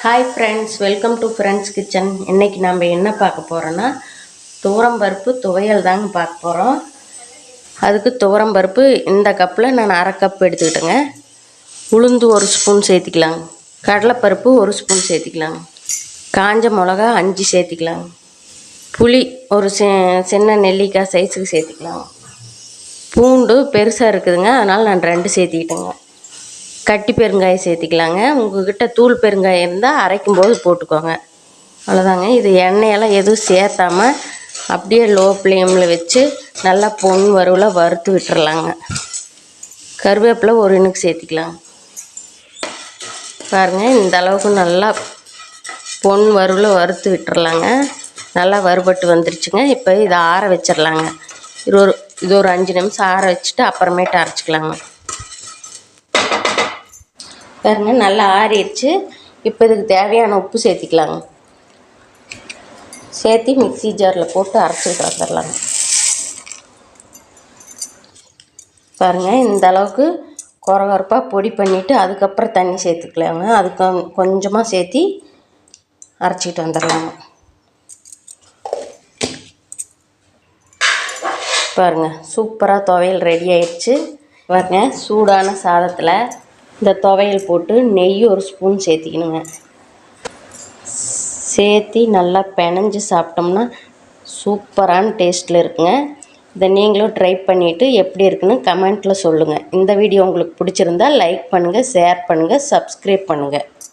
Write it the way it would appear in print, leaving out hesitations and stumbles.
Hi friends, welcome to friends kitchen. இன்றைக்கி நம்ம என்ன பார்க்க போகிறோன்னா துவரம்பருப்பு துவையல் தாங்க பார்க்க போகிறோம். அதுக்கு துவரம்பருப்பு இந்த கப்பில் நான் அரை கப் எடுத்துக்கிட்டேங்க. உளுந்து 1 ஸ்பூன் சேர்த்திக்கலாங்க. கடலைப்பருப்பு 1 ஸ்பூன் சேர்த்திக்கலாங்க. காஞ்ச மிளகா 5 சேர்த்திக்கலாங்க. புளி ஒரு சின்ன நெல்லிக்காய் சைஸுக்கு சேர்த்திக்கலாங்க. பூண்டு பெருசாக இருக்குதுங்க, அதனால் நான் 2 சேர்த்திக்கிட்டேங்க. கட்டி பெருங்காயம் சேர்த்திக்கலாங்க. உங்கள்கிட்ட தூள் பெருங்காயம் இருந்தால் அரைக்கும் போது போட்டுக்கோங்க. அவ்வளோதாங்க. இது எண்ணெயெல்லாம் எதுவும் சேர்த்தாமல் அப்படியே லோ ஃப்ளேமில் வச்சு நல்லா பொன் வறுவலாக வறுத்து விட்டுறலாங்க. கருவேப்பிலை ஒரு இனுக்கு சேர்த்திக்கலாம். பாருங்கள், இந்த அளவுக்கு நல்லா பொன் வறுவலாக வறுத்து விட்டுறலாங்க. நல்லா வறுபட்டு வந்துருச்சுங்க. இப்போ இதை ஆற வச்சிடலாங்க. இது ஒரு 5 நிமிஷம் ஆற வச்சுட்டு அப்புறமேட்டு அரைச்சிக்கலாங்க. பாருங்க, நல்லா ஆறிடுச்சு. இப்போ இதுக்கு தேவையான உப்பு சேர்த்திக்கலாங்க. சேர்த்தி மிக்ஸி ஜாரில் போட்டு அரைச்சிட்டு வந்துடலாங்க. பாருங்கள், இந்த அளவுக்கு கொரகொரப்பாக பொடி பண்ணிவிட்டு அதுக்கப்புறம் தண்ணி சேர்த்துக்கலாங்க. அதுக்கு கொஞ்சமாக சேர்த்தி அரைச்சிட்டு வந்துடலாங்க. பாருங்கள், சூப்பராக துவையல் ரெடி ஆயிடுச்சு. பாருங்கள், சூடான சாதத்தில் இந்த துவையல் போட்டு நெய் 1 ஸ்பூன் சேர்த்திக்கணுங்க. சேர்த்தி நல்லா பிணைஞ்சு சாப்பிட்டோம்னா சூப்பரான டேஸ்ட்டில் இருக்குங்க. இதை நீங்களும் ட்ரை பண்ணிவிட்டு எப்படி இருக்குன்னு கமெண்ட்டில் சொல்லுங்கள். இந்த வீடியோ உங்களுக்கு பிடிச்சிருந்தா லைக் பண்ணுங்கள், ஷேர் பண்ணுங்கள், சப்ஸ்கிரைப் பண்ணுங்கள்.